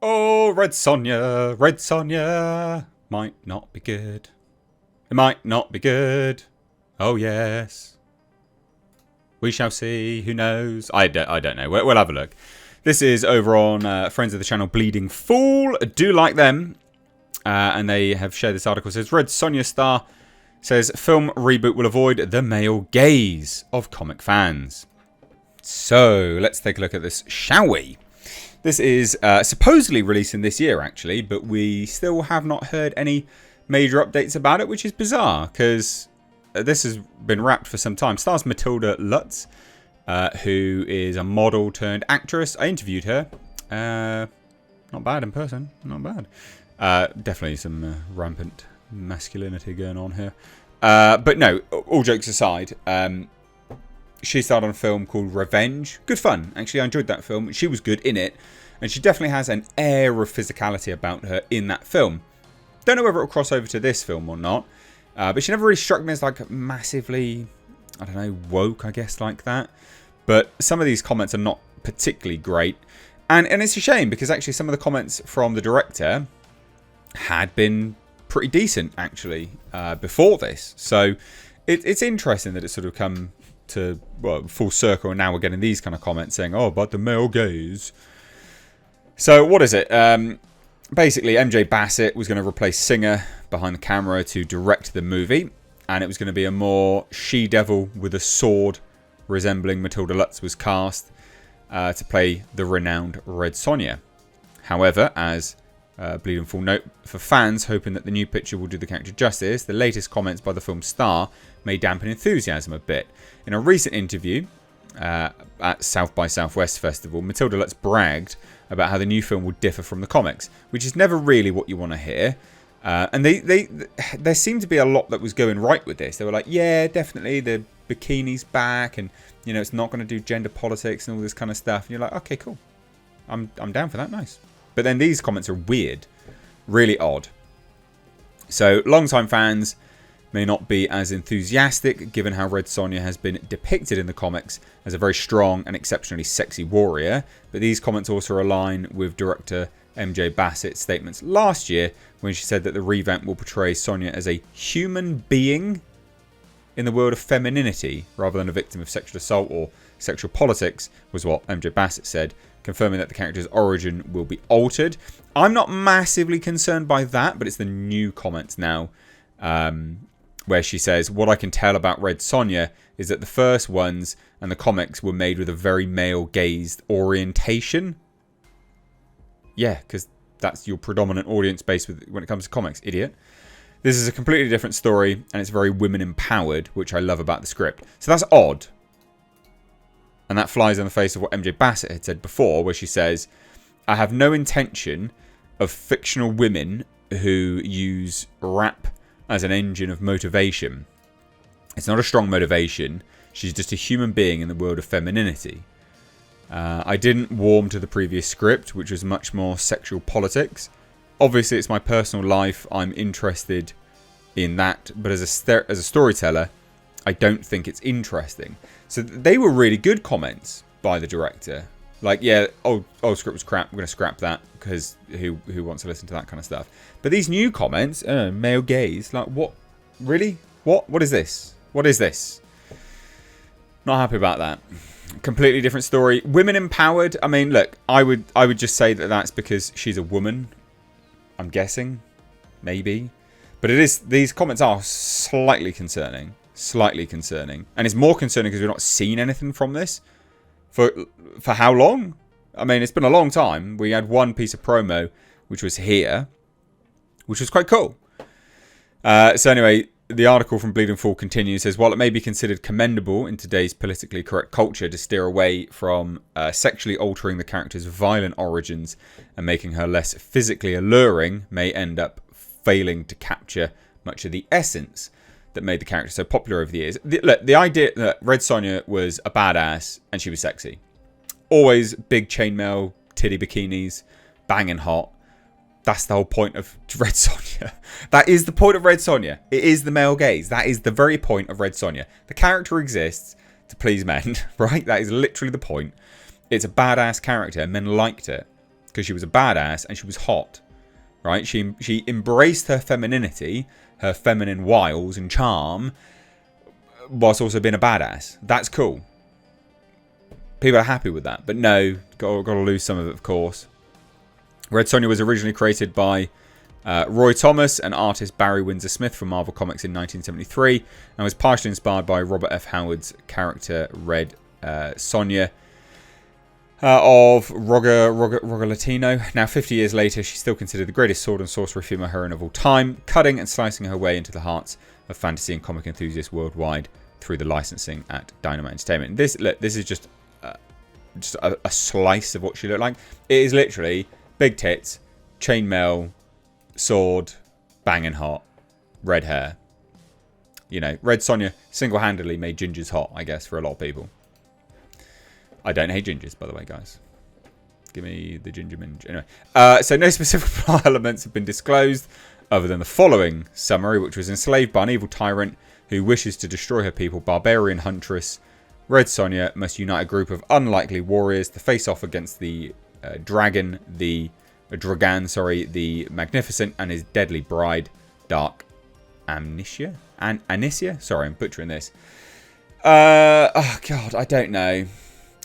Oh, Red Sonja, Red Sonja. Might not be good. It might not be good. Oh, yes. We shall see. Who knows? I don't know. We'll have a look. This is over on friends of the channel Bleeding Fool. Do like them. And they have shared this article. It says, Red Sonja star says film reboot will avoid the male gaze of comic fans. So, let's take a look at this, shall we? This is supposedly releasing this year, actually, but we still have not heard any major updates about it, which is bizarre, because this has been wrapped for some time. Stars Matilda Lutz, who is a model turned actress. I interviewed her. Not bad in person. Not bad. Definitely some rampant masculinity going on here. But no, all jokes aside, she starred on a film called Revenge. Good fun. Actually, I enjoyed that film. She was good in it. And she definitely has an air of physicality about her in that film. Don't know whether it'll cross over to this film or not. But she never really struck me as like massively, I don't know, woke, I guess, like that. But some of these comments are not particularly great. And it's a shame because actually some of the comments from the director had been pretty decent, actually, before this. So it's interesting that it's sort of come to full circle, and now we're getting these kind of comments saying, oh, about the male gaze. So what is it? Basically, MJ Bassett was going to replace Singer behind the camera to direct the movie, and it was going to be a more she-devil with a sword resembling Matilda Lutz was cast to play the renowned Red Sonja. However, as Bleeding Full note, for fans hoping that the new picture will do the character justice, the latest comments by the film's star may dampen enthusiasm a bit. In a recent interview at South by Southwest Festival, Matilda Lutz bragged about how the new film would differ from the comics, which is never really what you want to hear. And there seemed to be a lot that was going right with this. They were like, yeah, definitely the bikini's back, and you know it's not going to do gender politics and all this kind of stuff. And you're like, okay, cool, I'm down for that, nice. But then these comments are weird, really odd. So longtime fans may not be as enthusiastic given how Red Sonja has been depicted in the comics as a very strong and exceptionally sexy warrior. But these comments also align with director MJ Bassett's statements last year when she said that the revamp will portray Sonja as a human being in the world of femininity rather than a victim of sexual assault or sexual politics, was what MJ Bassett said, confirming that the character's origin will be altered. I'm not massively concerned by that, but it's the new comments now where she says, what I can tell about Red Sonja is that the first ones and the comics were made with a very male-gazed orientation. Yeah, because that's your predominant audience base when it comes to comics, idiot. This is a completely different story, and it's very women-empowered, which I love about the script. So that's odd. And that flies in the face of what MJ Bassett had said before, where she says, I have no intention of fictional women who use rap as an engine of motivation. It's not a strong motivation. She's just a human being in the world of femininity. I didn't warm to the previous script, which was much more sexual politics. Obviously, it's my personal life. I'm interested in that. But as a storyteller, I don't think it's interesting. So they were really good comments by the director. Like, yeah, old script was crap. We're going to scrap that because who wants to listen to that kind of stuff? But these new comments, male gaze, like what? Really? What is this? What is this? Not happy about that. Completely different story. Women empowered. I mean, look, I would just say that that's because she's a woman. I'm guessing, maybe. But these comments are slightly concerning. Slightly concerning. And it's more concerning because we've not seen anything from this. For how long? I mean, it's been a long time. We had one piece of promo, which was here, which was quite cool. So anyway, the article from Bleeding Full continues, says, while it may be considered commendable in today's politically correct culture to steer away from sexually altering the character's violent origins and making her less physically alluring, may end up failing to capture much of the essence that made the character so popular over the years. The idea that Red Sonja was a badass and she was sexy. Always big chainmail, titty bikinis, banging hot. That's the whole point of Red Sonja. That is the point of Red Sonja. It is the male gaze. That is the very point of Red Sonja. The character exists to please men, right? That is literally the point. It's a badass character. Men liked it because she was a badass and she was hot, right? She embraced her femininity, her feminine wiles and charm, whilst also being a badass. That's cool. People are happy with that. But no, got to lose some of it, of course. Red Sonja was originally created by Roy Thomas and artist Barry Windsor Smith from Marvel Comics in 1973 and was partially inspired by Robert F. Howard's character Red Sonja of Roger Latino. Now, 50 years later, she's still considered the greatest sword and sorcery female heroine of all time, cutting and slicing her way into the hearts of fantasy and comic enthusiasts worldwide through the licensing at Dynamite Entertainment. This is just a slice of what she looked like. It is literally big tits, chainmail, sword, banging hot, red hair. You know, Red Sonja single-handedly made gingers hot, I guess, for a lot of people. I don't hate gingers, by the way, guys. Give me the ginger minge. Anyway, so no specific plot elements have been disclosed other than the following summary, which was enslaved by an evil tyrant who wishes to destroy her people. Barbarian huntress Red Sonja must unite a group of unlikely warriors to face off against the Dragan, the Magnificent, and his deadly bride, Dark Anicia? Sorry, I'm butchering this. Oh, God, I don't know.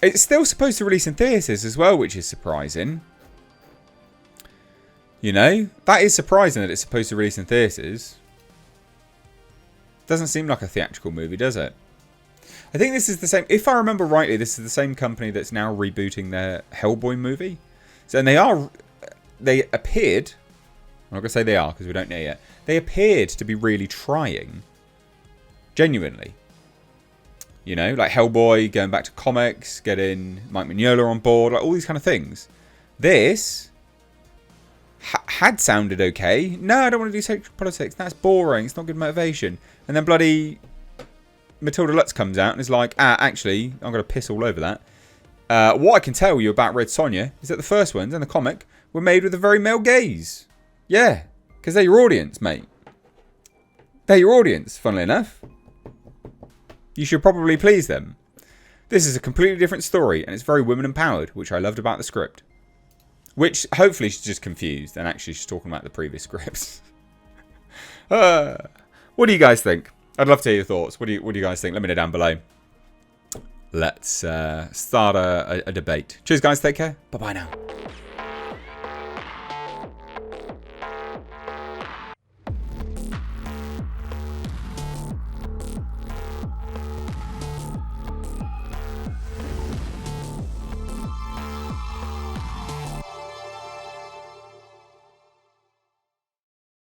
It's still supposed to release in theatres as well, which is surprising. You know? That is surprising that it's supposed to release in theatres. Doesn't seem like a theatrical movie, does it? I think this is the same... If I remember rightly, this is the same company that's now rebooting their Hellboy movie. So, and they appeared... I'm not going to say they are, because we don't know yet. They appeared to be really trying. Genuinely. You know, like Hellboy, going back to comics, getting Mike Mignola on board, like all these kind of things. This had sounded okay. No, I don't want to do sexual politics. That's boring. It's not good motivation. And then bloody Matilda Lutz comes out and is like, actually, I'm going to piss all over that. What I can tell you about Red Sonja is that the first ones and the comic were made with a very male gaze. Yeah, because they're your audience, mate. They're your audience, funnily enough. You should probably please them. This is a completely different story, and it's very women-empowered, which I loved about the script. Which, hopefully, she's just confused, and actually she's talking about the previous scripts. What do you guys think? I'd love to hear your thoughts. What do you guys think? Let me know down below. Let's start a debate. Cheers, guys. Take care. Bye-bye now.